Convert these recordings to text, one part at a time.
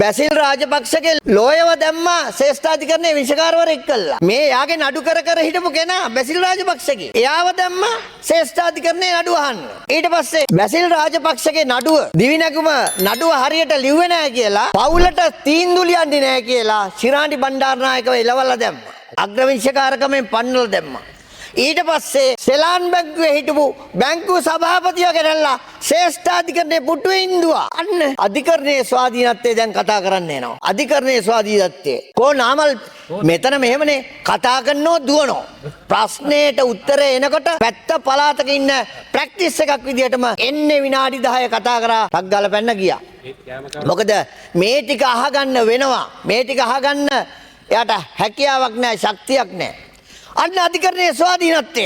බැසිල් රාජපක්ෂගේ ලෝයව දැම්මා ශ්‍රේෂ්ඨාධිකරණයේ විශේෂකාරවරයෙක් කළා. මේ යාගේ නඩු කර හිටපු කෙනා බැසිල් රාජපක්ෂගේ. එයාව දැම්මා ශ්‍රේෂ්ඨාධිකරණයේ නඩුව අහන්න. ඊට පස්සේ බැසිල් රාජපක්ෂගේ නඩුව දිවිනැගුම නඩුව හරියට ලිව්වේ නැහැ කියලා පවුලට තීන්දුව ලියන්නේ නැහැ කියලා ශිරාණි බණ්ඩාරනායකව එලවලා දැම්මා. අග්‍රවිංශකාරකමෙන් පන්නලා දැම්මා. ඊට පස්සේ සෙලාන් බැංකුවේ හිටපු බැංකුව සභාපතිව ගෙනල්ලා ශ්‍රේෂ්ඨාධිකරණයේ පුටුවේ ඉඳුවා. අන්න අධිකරණයේ ස්වාධීනත්වය දැන් කතා කරන්න එනවා. අධිකරණයේ ස්වාධීනත්වය. කෝ නාමල් මෙතන මෙහෙමනේ කතා කරනෝ දුවනෝ. ප්‍රශ්නෙට උත්තරේ එනකොට පැත්ත පළාතක ඉන්න ප්‍රැක්ටිස් එකක් විදිහටම එන්නේ විනාඩි 10 කතා කරා ටක් ගාලා පැන්න ගියා. මොකද මේ ටික අහගන්න වෙනවා. මේ ටික අහගන්න එයාට හැකියාවක් නැහැ, ශක්තියක් නැහැ. අන්න අධිකරණයේ ස්වාධීනත්වය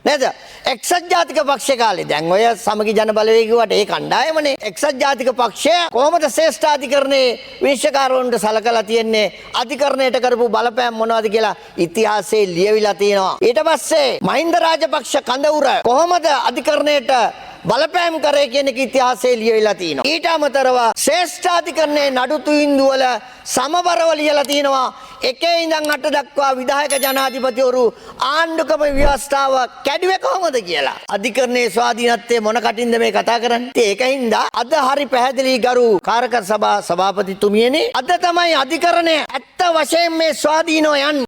නේද? එක්සත් ජාතික පක්ෂ කාලේ දැන් ඔය සමගි ජන බලවේගයට ඒ කණ්ඩායමනේ එක්සත් ජාතික පක්ෂය කොහොමද ශ්‍රේෂ්ඨාධිකරණයේ විනිශ්චයකාරවරුන්ට සලකලා තියන්නේ? අධිකරණයට කරපු බලපෑම් මොනවද කියලා ඉතිහාසයේ ලියවිලා තියෙනවා. ඊට පස්සේ මහින්ද රාජපක්ෂ කඳවුර කොහොමද අධිකරණයට බලපෑම් කරේ කියන එක ඉතිහාසයේ ලියවිලා තියෙනවා. ඊට අමතරව ශ්‍රේෂ්ඨාධිකරණයේ නඩු තීන්දුව වල සමබරව ලියලා තියෙනවා. එකේ ඉඳන් 8 දක්වා විධායක ජනාධිපතිවරු ආණ්ඩුක්‍රම ව්‍යවස්ථාව කැඩුවේ කොහොමද කියලා. අධිකරණයේ ස්වාධීනත්වය මොන කටින්ද මේ කතා කරන්නේ? ඒකින්ද අද හරි පැහැදිලි ගරු කාරක සභා සභාපතිතුමියනි, අද තමයි අධිකරණය ඇත්ත වශයෙන් මේ ස්වාධීනව යන්නේ.